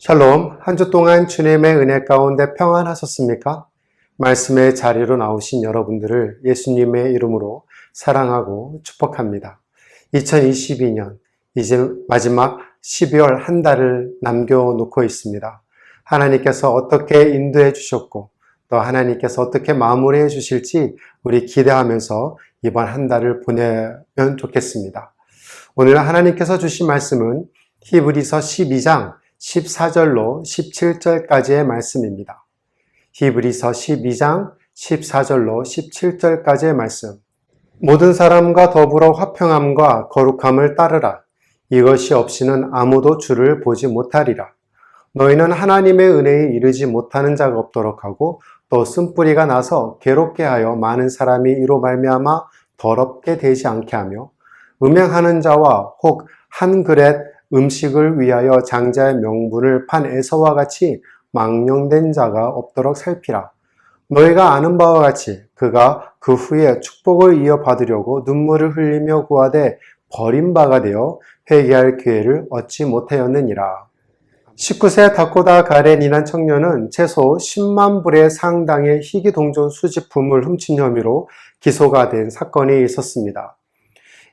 샬롬, 한 주 동안 주님의 은혜 가운데 평안하셨습니까? 말씀의 자리로 나오신 여러분들을 예수님의 이름으로 사랑하고 축복합니다. 2022년, 이제 마지막 12월 한 달을 남겨놓고 있습니다. 하나님께서 어떻게 인도해 주셨고, 또 하나님께서 어떻게 마무리해 주실지 우리 기대하면서 이번 한 달을 보내면 좋겠습니다. 오늘 하나님께서 주신 말씀은 히브리서 12장 14절로 17절까지의 말씀입니다. 히브리서 12장 14절로 17절까지의 말씀. 모든 사람과 더불어 화평함과 거룩함을 따르라. 이것이 없이는 아무도 주를 보지 못하리라. 너희는 하나님의 은혜에 이르지 못하는 자가 없도록 하고 또 쓴뿌리가 나서 괴롭게 하여 많은 사람이 이로 말미암아 더럽게 되지 않게 하며 음행하는 자와 혹 한 그릇 음식을 위하여 장자의 명분을 판 에서와 같이 망령된 자가 없도록 살피라. 너희가 아는 바와 같이 그가 그 후에 축복을 이어받으려고 눈물을 흘리며 구하되 버림바가 되어 회개할 기회를 얻지 못하였느니라. 19세 다코다 가렌이란 청년은 최소 10만 불의 상당의 희귀 동전 수집품을 훔친 혐의로 기소가 된 사건이 있었습니다.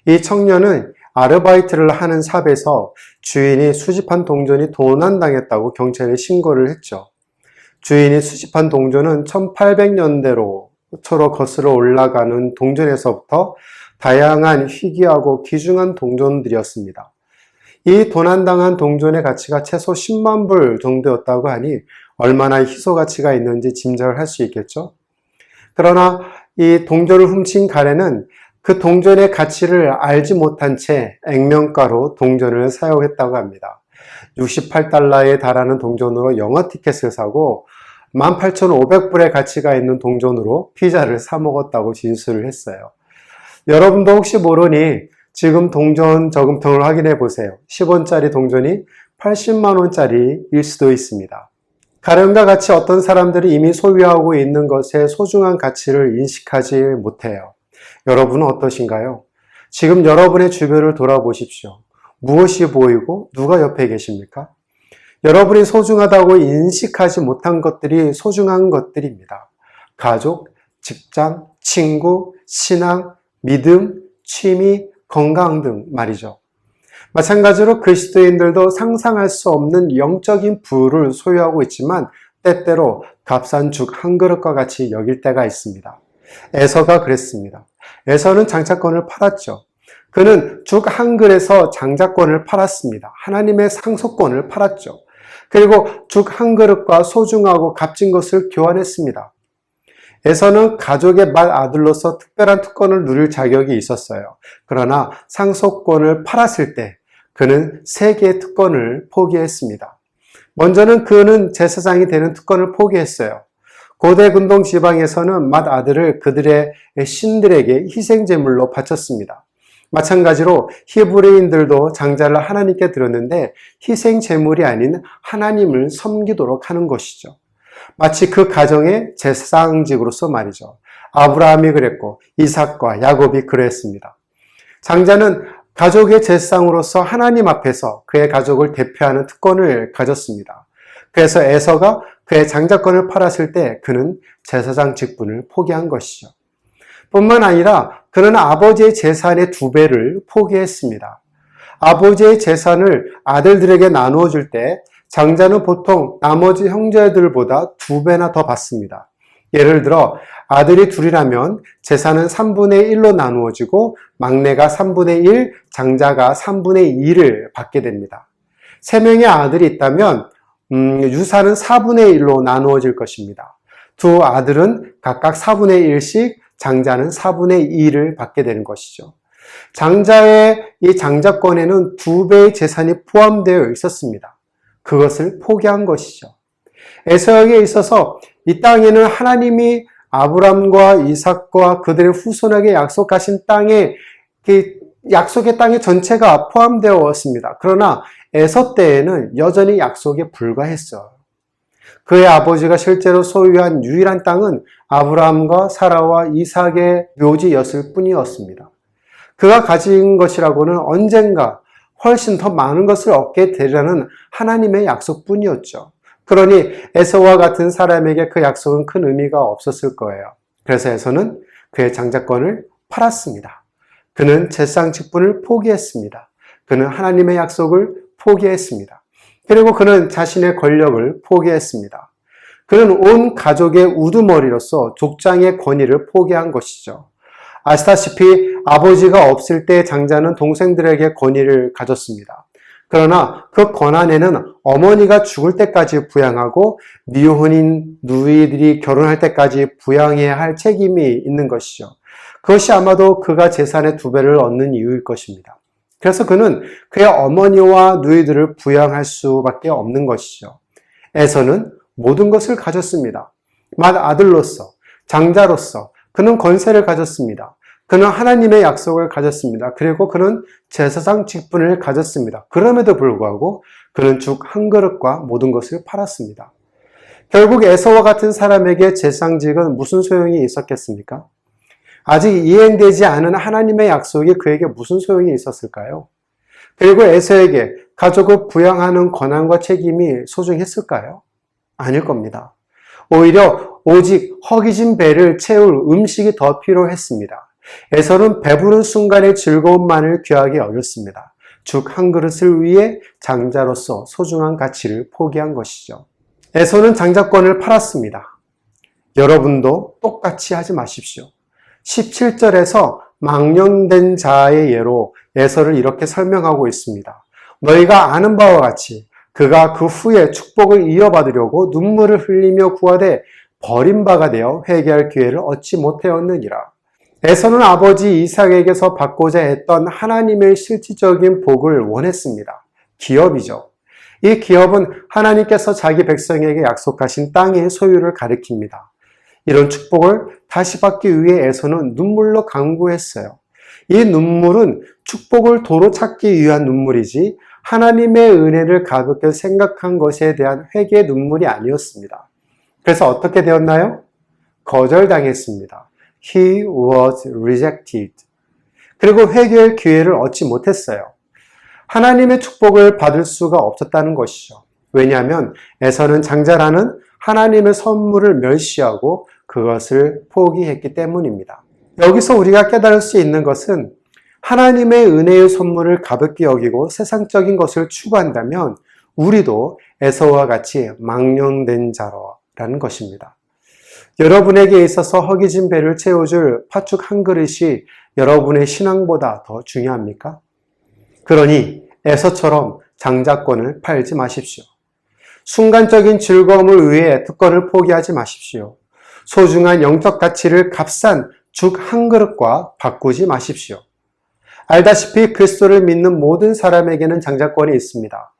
이 청년은 아르바이트를 하는 샵에서 주인이 수집한 동전이 도난당했다고 경찰에 신고를 했죠. 주인이 수집한 동전은 1800년대로 거슬러 올라가는 동전에서부터 다양한 희귀하고 귀중한 동전들이었습니다. 이 도난당한 동전의 가치가 최소 10만 불 정도였다고 하니 얼마나 희소 가치가 있는지 짐작을 할 수 있겠죠. 그러나 이 동전을 훔친 가렌은 그 동전의 가치를 알지 못한 채 액면가로 동전을 사용했다고 합니다. 68달러에 달하는 동전으로 영화 티켓을 사고 18,500불의 가치가 있는 동전으로 피자를 사 먹었다고 진술을 했어요. 여러분도 혹시 모르니 지금 동전 저금통을 확인해 보세요. 10원짜리 동전이 80만원짜리일 수도 있습니다. 가련과 같이 어떤 사람들이 이미 소유하고 있는 것의 소중한 가치를 인식하지 못해요. 여러분은 어떠신가요? 지금 여러분의 주변을 돌아보십시오. 무엇이 보이고 누가 옆에 계십니까? 여러분이 소중하다고 인식하지 못한 것들이 소중한 것들입니다. 가족, 직장, 친구, 신앙, 믿음, 취미, 건강 등 말이죠. 마찬가지로 그리스도인들도 상상할 수 없는 영적인 부를 소유하고 있지만 때때로 값싼 죽 한 그릇과 같이 여길 때가 있습니다. 에서가 그랬습니다. 에서는 장자권을 팔았죠. 그는 죽 한 그릇에서 장자권을 팔았습니다. 하나님의 상속권을 팔았죠. 그리고 죽 한 그릇과 소중하고 값진 것을 교환했습니다. 에서는 가족의 맏아들로서 특별한 특권을 누릴 자격이 있었어요. 그러나 상속권을 팔았을 때 그는 3개의 특권을 포기했습니다. 먼저는 그는 제사장이 되는 특권을 포기했어요. 고대 근동 지방에서는 맏아들을 그들의 신들에게 희생제물로 바쳤습니다. 마찬가지로 히브리인들도 장자를 하나님께 드렸는데 희생제물이 아닌 하나님을 섬기도록 하는 것이죠. 마치 그 가정의 제사장직으로서 말이죠. 아브라함이 그랬고 이삭과 야곱이 그랬습니다. 장자는 가족의 제사장으로서 하나님 앞에서 그의 가족을 대표하는 특권을 가졌습니다. 그래서 에서가 그의 장자권을 팔았을 때 그는 제사장 직분을 포기한 것이죠. 뿐만 아니라 그는 아버지의 재산의 2배를 포기했습니다. 아버지의 재산을 아들들에게 나누어 줄 때 장자는 보통 나머지 형제들보다 2배나 더 받습니다. 예를 들어 아들이 2이라면 재산은 3분의 1로 나누어지고 막내가 3분의 1, 장자가 3분의 2를 받게 됩니다. 3명의 아들이 있다면 유산은 4분의 1로 나누어질 것입니다. 2 아들은 각각 4분의 1씩, 장자는 4분의 2를 받게 되는 것이죠. 장자의 이 장자권에는 2배의 재산이 포함되어 있었습니다. 그것을 포기한 것이죠. 에서에게 있어서 이 땅에는 하나님이 아브람과 이삭과 그들의 후손에게 약속하신 땅에 약속의 땅의 전체가 포함되어 있습니다. 그러나 에서 때에는 여전히 약속에 불과했어요. 그의 아버지가 실제로 소유한 유일한 땅은 아브라함과 사라와 이삭의 묘지였을 뿐이었습니다. 그가 가진 것이라고는 언젠가 훨씬 더 많은 것을 얻게 되리라는 하나님의 약속뿐이었죠. 그러니 에서와 같은 사람에게 그 약속은 큰 의미가 없었을 거예요. 그래서 에서는 그의 장자권을 팔았습니다. 그는 제사장 직분을 포기했습니다. 그는 하나님의 약속을 포기했습니다. 그리고 그는 자신의 권력을 포기했습니다. 그는 온 가족의 우두머리로서 족장의 권위를 포기한 것이죠. 아시다시피 아버지가 없을 때 장자는 동생들에게 권위를 가졌습니다. 그러나 그 권한에는 어머니가 죽을 때까지 부양하고 미혼인 누이들이 결혼할 때까지 부양해야 할 책임이 있는 것이죠. 그것이 아마도 그가 재산의 2배를 얻는 이유일 것입니다. 그래서 그는 그의 어머니와 누이들을 부양할 수밖에 없는 것이죠. 에서는 모든 것을 가졌습니다. 맏아들로서, 장자로서 그는 권세를 가졌습니다. 그는 하나님의 약속을 가졌습니다. 그리고 그는 제사장 직분을 가졌습니다. 그럼에도 불구하고 그는 죽 한 그릇과 모든 것을 팔았습니다. 결국 에서와 같은 사람에게 제사장직은 무슨 소용이 있었겠습니까? 아직 이행되지 않은 하나님의 약속이 그에게 무슨 소용이 있었을까요? 그리고 에서에게 가족을 부양하는 권한과 책임이 소중했을까요? 아닐 겁니다. 오히려 오직 허기진 배를 채울 음식이 더 필요했습니다. 에서는 배부른 순간의 즐거움만을 귀하게 여겼습니다. 죽 한 그릇을 위해 장자로서 소중한 가치를 포기한 것이죠. 에서는 장자권을 팔았습니다. 여러분도 똑같이 하지 마십시오. 17절에서 망령된 자의 예로 에서를 이렇게 설명하고 있습니다. 너희가 아는 바와 같이 그가 그 후에 축복을 이어받으려고 눈물을 흘리며 구하되 버림바가 되어 회개할 기회를 얻지 못하였느니라. 에서는 아버지 이삭에게서 받고자 했던 하나님의 실질적인 복을 원했습니다. 기업이죠. 이 기업은 하나님께서 자기 백성에게 약속하신 땅의 소유를 가리킵니다. 이런 축복을 다시 받기 위해 에서는 눈물로 간구했어요. 이 눈물은 축복을 도로 찾기 위한 눈물이지 하나님의 은혜를 가볍게 생각한 것에 대한 회개의 눈물이 아니었습니다. 그래서 어떻게 되었나요? 거절당했습니다. He was rejected. 그리고 회개의 기회를 얻지 못했어요. 하나님의 축복을 받을 수가 없었다는 것이죠. 왜냐하면 에서는 장자라는 하나님의 선물을 멸시하고 그것을 포기했기 때문입니다. 여기서 우리가 깨달을 수 있는 것은 하나님의 은혜의 선물을 가볍게 여기고 세상적인 것을 추구한다면 우리도 에서와 같이 망령된 자라는 것입니다. 여러분에게 있어서 허기진 배를 채워줄 팥죽 한 그릇이 여러분의 신앙보다 더 중요합니까? 그러니 에서처럼 장자권을 팔지 마십시오. 순간적인 즐거움을 위해 특권을 포기하지 마십시오. 소중한 영적 가치를 값싼 죽 한 그릇과 바꾸지 마십시오. 알다시피 그리스도를 믿는 모든 사람에게는 장자권이 있습니다.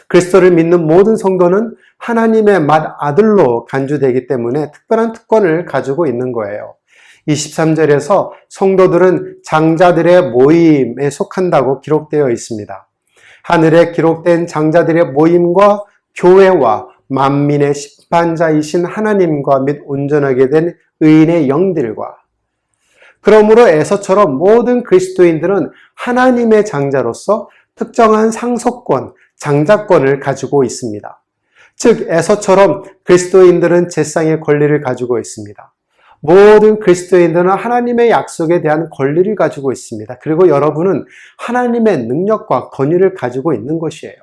그리스도를 믿는 모든 성도는 하나님의 맏아들로 간주되기 때문에 특별한 특권을 가지고 있는 거예요. 23절에서 성도들은 장자들의 모임에 속한다고 기록되어 있습니다. 하늘에 기록된 장자들의 모임과 교회와 만민의 심판자이신 하나님과 및 온전하게 된 의인의 영들과 그러므로 에서처럼 모든 그리스도인들은 하나님의 장자로서 특정한 상속권, 장자권을 가지고 있습니다. 즉 에서처럼 그리스도인들은 제사장의 권리를 가지고 있습니다. 모든 그리스도인들은 하나님의 약속에 대한 권리를 가지고 있습니다. 그리고 여러분은 하나님의 능력과 권위를 가지고 있는 것이에요.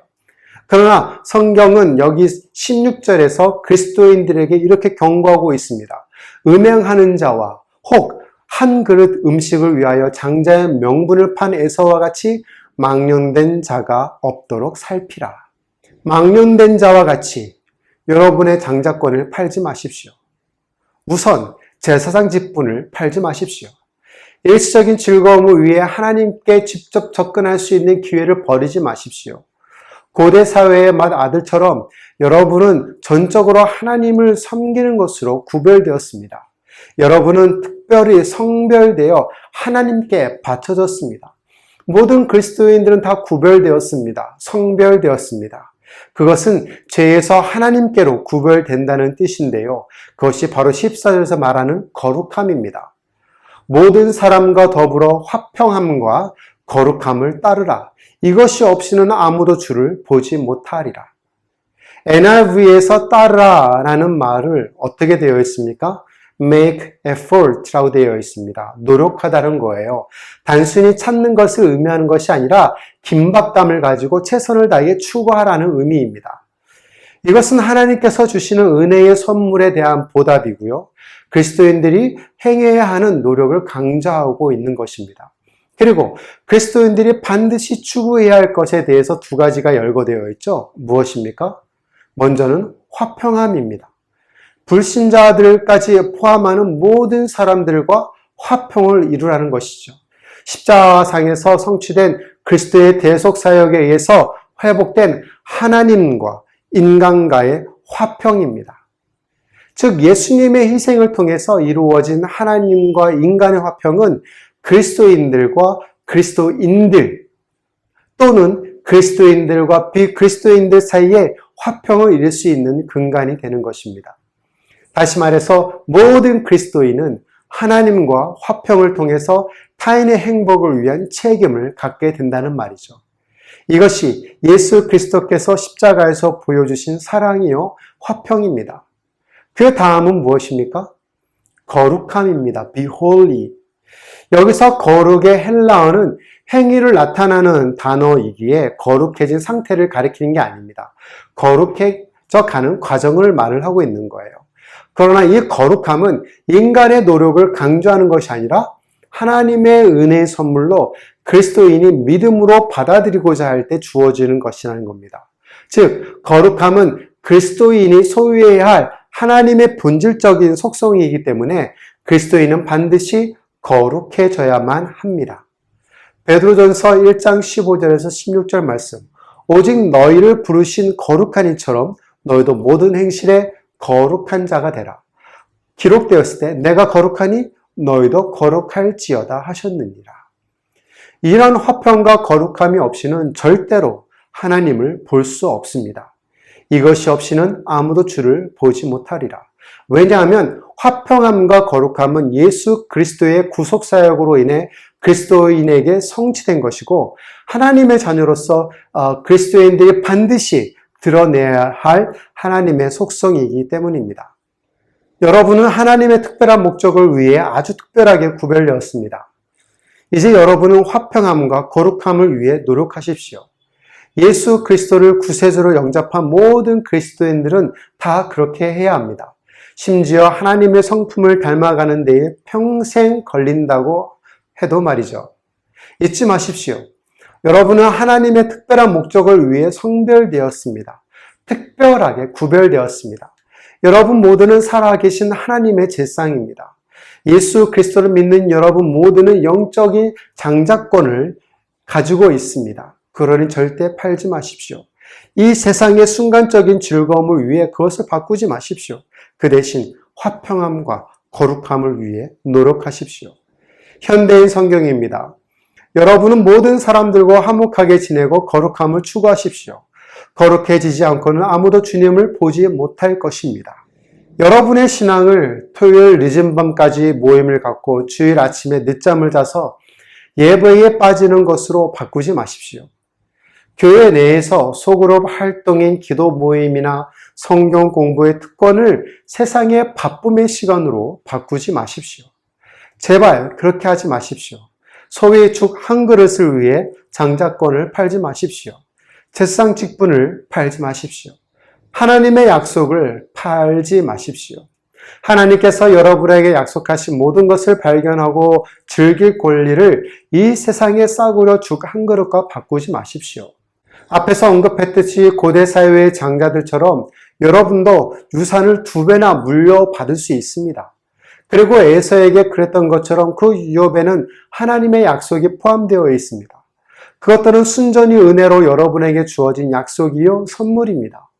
그러나 성경은 여기 16절에서 그리스도인들에게 이렇게 경고하고 있습니다. 음행하는 자와 혹 한 그릇 음식을 위하여 장자의 명분을 판 에서와 같이 망령된 자가 없도록 살피라. 망령된 자와 같이 여러분의 장자권을 팔지 마십시오. 우선 제사장 직분을 팔지 마십시오. 일시적인 즐거움을 위해 하나님께 직접 접근할 수 있는 기회를 버리지 마십시오. 고대 사회의 맏아들처럼 여러분은 전적으로 하나님을 섬기는 것으로 구별되었습니다. 여러분은 특별히 성별되어 하나님께 바쳐졌습니다. 모든 그리스도인들은 다 구별되었습니다. 성별되었습니다. 그것은 죄에서 하나님께로 구별된다는 뜻인데요. 그것이 바로 14절에서 말하는 거룩함입니다. 모든 사람과 더불어 화평함과 거룩함을 따르라. 이것이 없이는 아무도 주를 보지 못하리라. NIV에서 따르라 라는 말을 어떻게 되어 있습니까? make effort라고 되어 있습니다. 노력하다는 거예요. 단순히 찾는 것을 의미하는 것이 아니라 긴박감을 가지고 최선을 다해 추구하라는 의미입니다. 이것은 하나님께서 주시는 은혜의 선물에 대한 보답이고요. 그리스도인들이 행해야 하는 노력을 강조하고 있는 것입니다. 그리고 그리스도인들이 반드시 추구해야 할 것에 대해서 두 가지가 열거되어 있죠. 무엇입니까? 먼저는 화평함입니다. 불신자들까지 포함하는 모든 사람들과 화평을 이루라는 것이죠. 십자가상에서 성취된 그리스도의 대속 사역에 의해서 회복된 하나님과 인간과의 화평입니다. 즉 예수님의 희생을 통해서 이루어진 하나님과 인간의 화평은 그리스도인들과 그리스도인들 또는 그리스도인들과 비그리스도인들 사이에 화평을 이룰 수 있는 근간이 되는 것입니다. 다시 말해서 모든 그리스도인은 하나님과 화평을 통해서 타인의 행복을 위한 책임을 갖게 된다는 말이죠. 이것이 예수 그리스도께서 십자가에서 보여주신 사랑이요 화평입니다. 그 다음은 무엇입니까? 거룩함입니다. Be holy. 여기서 거룩의 헬라어는 행위를 나타나는 단어이기에 거룩해진 상태를 가리키는 게 아닙니다. 거룩해져 가는 과정을 말을 하고 있는 거예요. 그러나 이 거룩함은 인간의 노력을 강조하는 것이 아니라 하나님의 은혜의 선물로 그리스도인이 믿음으로 받아들이고자 할 때 주어지는 것이라는 겁니다. 즉, 거룩함은 그리스도인이 소유해야 할 하나님의 본질적인 속성이기 때문에 그리스도인은 반드시 거룩해져야만 합니다. 베드로전서 1장 15절에서 16절 말씀. 오직 너희를 부르신 거룩한 이처럼 너희도 모든 행실에 거룩한 자가 되라. 기록되었을 때 내가 거룩하니 너희도 거룩할지어다 하셨느니라. 이런 화평과 거룩함이 없이는 절대로 하나님을 볼 수 없습니다. 이것이 없이는 아무도 주를 보지 못하리라. 왜냐하면 화평함과 거룩함은 예수 그리스도의 구속사역으로 인해 그리스도인에게 성취된 것이고 하나님의 자녀로서 그리스도인들이 반드시 드러내야 할 하나님의 속성이기 때문입니다. 여러분은 하나님의 특별한 목적을 위해 아주 특별하게 구별되었습니다. 이제 여러분은 화평함과 거룩함을 위해 노력하십시오. 예수 그리스도를 구세주로 영접한 모든 그리스도인들은 다 그렇게 해야 합니다. 심지어 하나님의 성품을 닮아가는 데에 평생 걸린다고 해도 말이죠. 잊지 마십시오. 여러분은 하나님의 특별한 목적을 위해 성별되었습니다. 특별하게 구별되었습니다. 여러분 모두는 살아계신 하나님의 제상입니다. 예수 그리스도를 믿는 여러분 모두는 영적인 장자권을 가지고 있습니다. 그러니 절대 팔지 마십시오. 이 세상의 순간적인 즐거움을 위해 그것을 바꾸지 마십시오. 그 대신 화평함과 거룩함을 위해 노력하십시오. 현대인 성경입니다. 여러분은 모든 사람들과 화목하게 지내고 거룩함을 추구하십시오. 거룩해지지 않고는 아무도 주님을 보지 못할 것입니다. 여러분의 신앙을 토요일 늦은 밤까지 모임을 갖고 주일 아침에 늦잠을 자서 예배에 빠지는 것으로 바꾸지 마십시오. 교회 내에서 소그룹 활동인 기도 모임이나 성경 공부의 특권을 세상의 바쁨의 시간으로 바꾸지 마십시오. 제발 그렇게 하지 마십시오. 소위 죽 한 그릇을 위해 장자권을 팔지 마십시오. 세상 직분을 팔지 마십시오. 하나님의 약속을 팔지 마십시오. 하나님께서 여러분에게 약속하신 모든 것을 발견하고 즐길 권리를 이 세상에 싸구려 죽 한 그릇과 바꾸지 마십시오. 앞에서 언급했듯이 고대 사회의 장자들처럼 여러분도 유산을 2배나 물려받을 수 있습니다. 그리고 에서에게 그랬던 것처럼 그 유업에는 하나님의 약속이 포함되어 있습니다. 그것들은 순전히 은혜로 여러분에게 주어진 약속이요 선물입니다.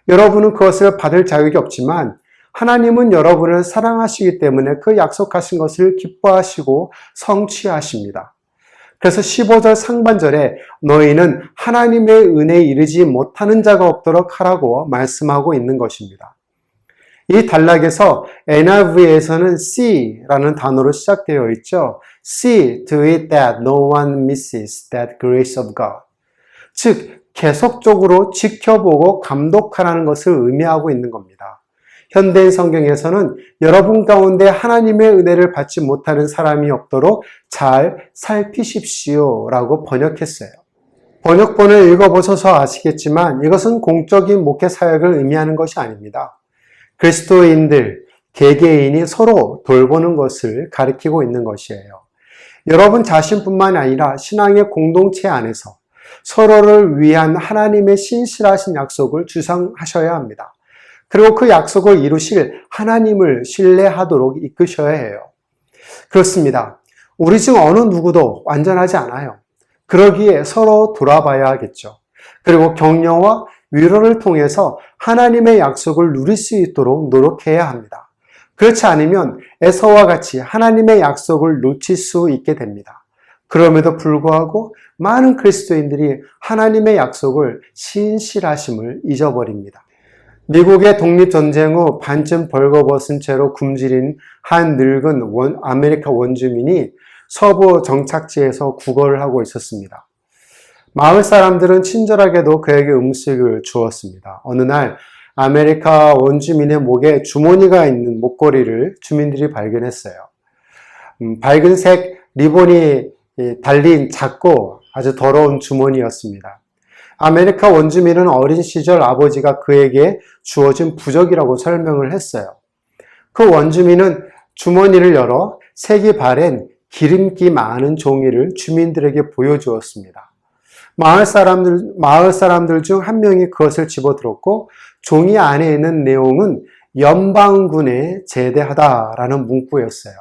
여러분은 그것을 받을 자격이 없지만 하나님은 여러분을 사랑하시기 때문에 그 약속하신 것을 기뻐하시고 성취하십니다. 그래서 15절 상반절에 너희는 하나님의 은혜에 이르지 못하는 자가 없도록 하라고 말씀하고 있는 것입니다. 이 단락에서 NIV에서는 C라는 단어로 시작되어 있죠. See to it that no one misses that grace of God. 즉, 계속적으로 지켜보고 감독하라는 것을 의미하고 있는 겁니다. 현대인 성경에서는 여러분 가운데 하나님의 은혜를 받지 못하는 사람이 없도록 잘 살피십시오 라고 번역했어요. 번역본을 읽어보셔서 아시겠지만 이것은 공적인 목회 사역을 의미하는 것이 아닙니다. 그리스도인들, 개개인이 서로 돌보는 것을 가리키고 있는 것이에요. 여러분 자신뿐만 아니라 신앙의 공동체 안에서 서로를 위한 하나님의 신실하신 약속을 주장하셔야 합니다. 그리고 그 약속을 이루실 하나님을 신뢰하도록 이끄셔야 해요. 그렇습니다. 우리 중 어느 누구도 완전하지 않아요. 그러기에 서로 돌아봐야 하겠죠. 그리고 격려와 위로를 통해서 하나님의 약속을 누릴 수 있도록 노력해야 합니다. 그렇지 않으면 에서와 같이 하나님의 약속을 놓칠 수 있게 됩니다. 그럼에도 불구하고 많은 그리스도인들이 하나님의 약속을 신실하심을 잊어버립니다. 미국의 독립전쟁 후 반쯤 벌거벗은 채로 굶주린 한 늙은 아메리카 원주민이 서부 정착지에서 구걸을 하고 있었습니다. 마을 사람들은 친절하게도 그에게 음식을 주었습니다. 어느 날 아메리카 원주민의 목에 주머니가 있는 목걸이를 주민들이 발견했어요. 밝은색 리본이 달린 작고 아주 더러운 주머니였습니다. 아메리카 원주민은 어린 시절 아버지가 그에게 주어진 부적이라고 설명을 했어요. 그 원주민은 주머니를 열어 색이 바랜 기름기 많은 종이를 주민들에게 보여주었습니다. 마을 사람들 중 한 명이 그것을 집어들었고 종이 안에 있는 내용은 연방군에 제대하다라는 문구였어요.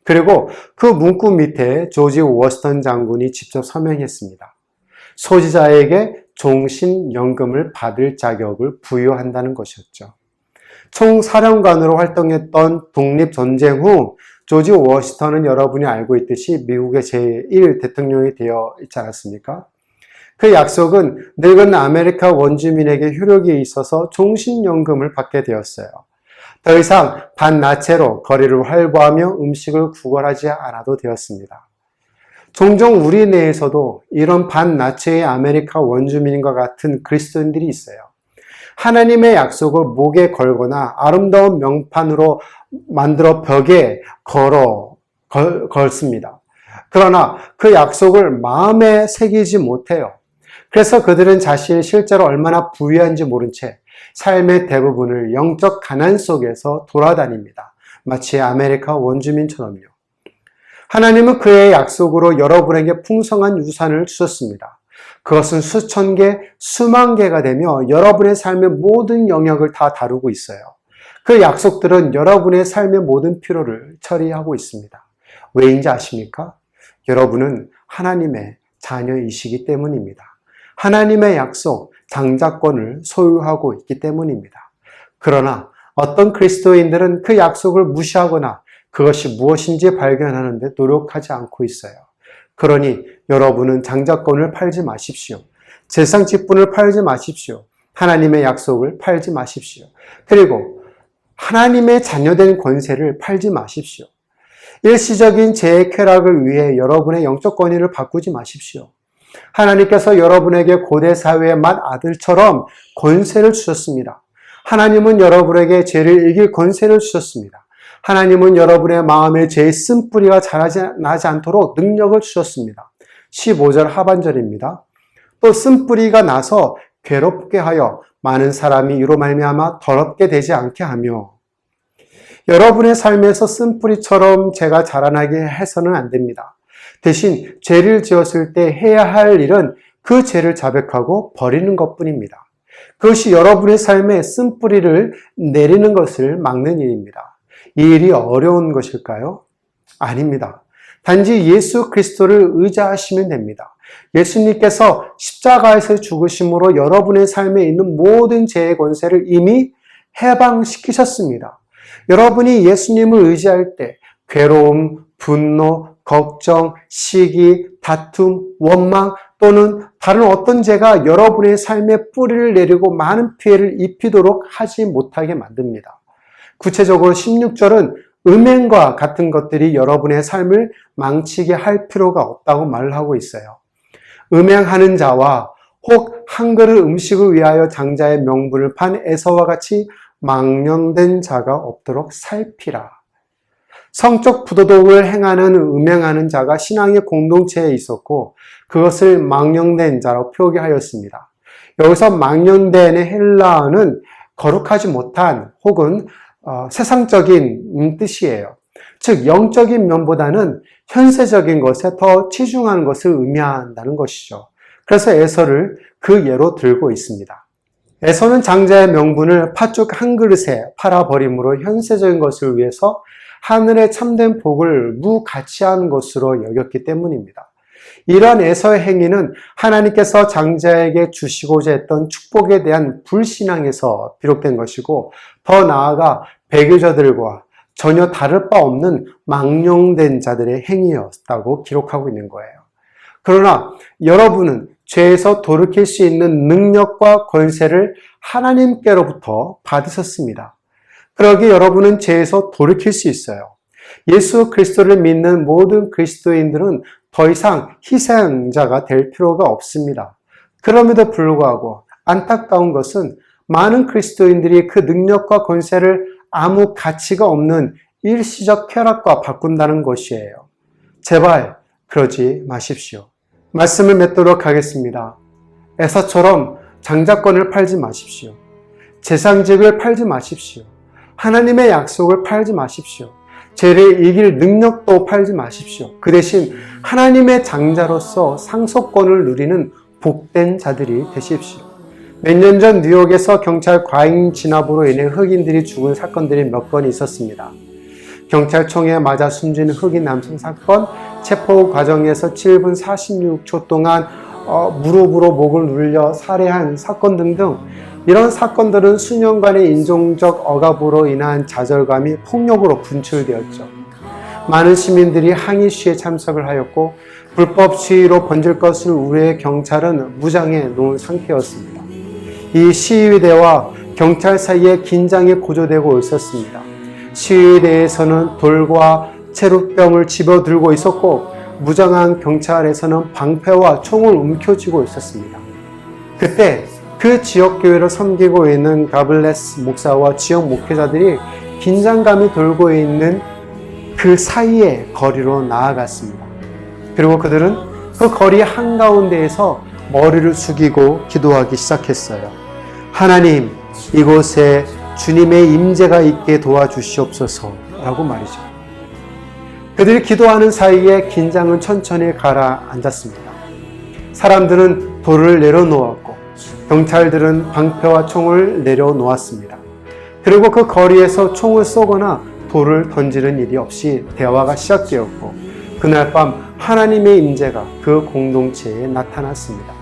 그리고 그 문구 밑에 조지 워스턴 장군이 직접 서명했습니다. 소지자에게 종신연금을 받을 자격을 부여한다는 것이었죠. 총사령관으로 활동했던 독립전쟁 후 조지 워싱턴은 여러분이 알고 있듯이 미국의 제1 대통령이 되어 있지 않았습니까? 그 약속은 늙은 아메리카 원주민에게 효력이 있어서 종신연금을 받게 되었어요. 더 이상 반나체로 거리를 활보하며 음식을 구걸하지 않아도 되었습니다. 종종 우리 내에서도 이런 반나체의 아메리카 원주민과 같은 그리스도인들이 있어요. 하나님의 약속을 목에 걸거나 아름다운 명판으로 만들어 벽에 걸습니다. 그러나 그 약속을 마음에 새기지 못해요. 그래서 그들은 자신이 실제로 얼마나 부유한지 모른 채 삶의 대부분을 영적 가난 속에서 돌아다닙니다. 마치 아메리카 원주민처럼요. 하나님은 그의 약속으로 여러분에게 풍성한 유산을 주셨습니다. 그것은 수천 개, 수만 개가 되며 여러분의 삶의 모든 영역을 다 다루고 있어요. 그 약속들은 여러분의 삶의 모든 필요를 처리하고 있습니다. 왜인지 아십니까? 여러분은 하나님의 자녀이시기 때문입니다. 하나님의 약속, 장자권을 소유하고 있기 때문입니다. 그러나 어떤 그리스도인들은 그 약속을 무시하거나 그것이 무엇인지 발견하는 데 노력하지 않고 있어요. 그러니 여러분은 장자권을 팔지 마십시오. 재산 직분을 팔지 마십시오. 하나님의 약속을 팔지 마십시오. 그리고 하나님의 자녀된 권세를 팔지 마십시오. 일시적인 재해 쾌락을 위해 여러분의 영적 권위를 바꾸지 마십시오. 하나님께서 여러분에게 고대 사회의 맏아들처럼 권세를 주셨습니다. 하나님은 여러분에게 죄를 이길 권세를 주셨습니다. 하나님은 여러분의 마음에 죄의 쓴뿌리가 나지 않도록 능력을 주셨습니다. 15절 하반절입니다. 또 쓴뿌리가 나서 괴롭게 하여 많은 사람이 이로 말미암아 더럽게 되지 않게 하며. 여러분의 삶에서 쓴뿌리처럼 죄가 자라나게 해서는 안 됩니다. 대신 죄를 지었을 때 해야 할 일은 그 죄를 자백하고 버리는 것뿐입니다. 그것이 여러분의 삶에 쓴뿌리를 내리는 것을 막는 일입니다. 이 일이 어려운 것일까요? 아닙니다. 단지 예수 그리스도를 의지하시면 됩니다. 예수님께서 십자가에서 죽으심으로 여러분의 삶에 있는 모든 죄의 권세를 이미 해방시키셨습니다. 여러분이 예수님을 의지할 때 괴로움, 분노, 걱정, 시기, 다툼, 원망 또는 다른 어떤 죄가 여러분의 삶에 뿌리를 내리고 많은 피해를 입히도록 하지 못하게 만듭니다. 구체적으로 16절은 음행과 같은 것들이 여러분의 삶을 망치게 할 필요가 없다고 말을 하고 있어요. 음행하는 자와 혹 한 그릇 음식을 위하여 장자의 명분을 판 에서와 같이 망령된 자가 없도록 살피라. 성적 부도덕을 행하는 음행하는 자가 신앙의 공동체에 있었고 그것을 망령된 자로 표기하였습니다. 여기서 망령된의 헬라어는 거룩하지 못한 혹은 세상적인 뜻이에요. 즉 영적인 면보다는 현세적인 것에 더 치중하는 것을 의미한다는 것이죠. 그래서 에서를 그 예로 들고 있습니다. 에서는 장자의 명분을 팥죽 한 그릇에 팔아버림으로 현세적인 것을 위해서 하늘의 참된 복을 무가치한 것으로 여겼기 때문입니다. 이러한 에서의 행위는 하나님께서 장자에게 주시고자 했던 축복에 대한 불신앙에서 비롯된 것이고 더 나아가 배교자들과 전혀 다를 바 없는 망령된 자들의 행위였다고 기록하고 있는 거예요. 그러나 여러분은 죄에서 돌이킬 수 있는 능력과 권세를 하나님께로부터 받으셨습니다. 그러기에 여러분은 죄에서 돌이킬 수 있어요. 예수 그리스도를 믿는 모든 그리스도인들은 더 이상 희생자가 될 필요가 없습니다. 그럼에도 불구하고 안타까운 것은 많은 그리스도인들이 그 능력과 권세를 아무 가치가 없는 일시적 쾌락과 바꾼다는 것이에요. 제발 그러지 마십시오. 말씀을 맺도록 하겠습니다. 에서처럼 장자권을 팔지 마십시오. 재상직을 팔지 마십시오. 하나님의 약속을 팔지 마십시오. 죄를 이길 능력도 팔지 마십시오. 그 대신 하나님의 장자로서 상속권을 누리는 복된 자들이 되십시오. 몇 년 전 뉴욕에서 경찰 과잉 진압으로 인해 흑인들이 죽은 사건들이 몇 건 있었습니다. 경찰총에 맞아 숨진 흑인 남성 사건, 체포 과정에서 7분 46초 동안 무릎으로 목을 눌려 살해한 사건 등등 이런 사건들은 수년간의 인종적 억압으로 인한 좌절감이 폭력으로 분출되었죠. 많은 시민들이 항의 시위에 참석을 하였고 불법 시위로 번질 것을 우려해 경찰은 무장해 놓은 상태였습니다. 이 시위대와 경찰 사이에 긴장이 고조되고 있었습니다. 시위대에서는 돌과 체루병을 집어들고 있었고 무장한 경찰에서는 방패와 총을 움켜쥐고 있었습니다. 그때 그 지역교회를 섬기고 있는 가블레스 목사와 지역 목회자들이 긴장감이 돌고 있는 그 사이의 거리로 나아갔습니다. 그리고 그들은 그 거리 한가운데에서 머리를 숙이고 기도하기 시작했어요. 하나님, 이곳에 주님의 임재가 있게 도와주시옵소서 라고 말이죠. 그들이 기도하는 사이에 긴장은 천천히 가라앉았습니다. 사람들은 돌을 내려놓았고 경찰들은 방패와 총을 내려놓았습니다. 그리고 그 거리에서 총을 쏘거나 돌을 던지는 일이 없이 대화가 시작되었고 그날 밤 하나님의 임재가 그 공동체에 나타났습니다.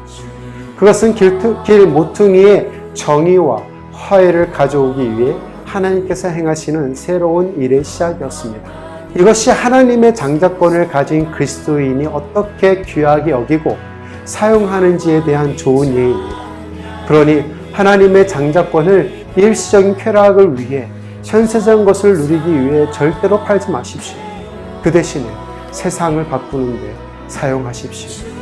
그것은 길 모퉁이에 정의와 화해를 가져오기 위해 하나님께서 행하시는 새로운 일의 시작이었습니다. 이것이 하나님의 장자권을 가진 그리스도인이 어떻게 귀하게 여기고 사용하는지에 대한 좋은 예입니다. 그러니 하나님의 장자권을 일시적인 쾌락을 위해 현세적인 것을 누리기 위해 절대로 팔지 마십시오. 그 대신에 세상을 바꾸는 데 사용하십시오.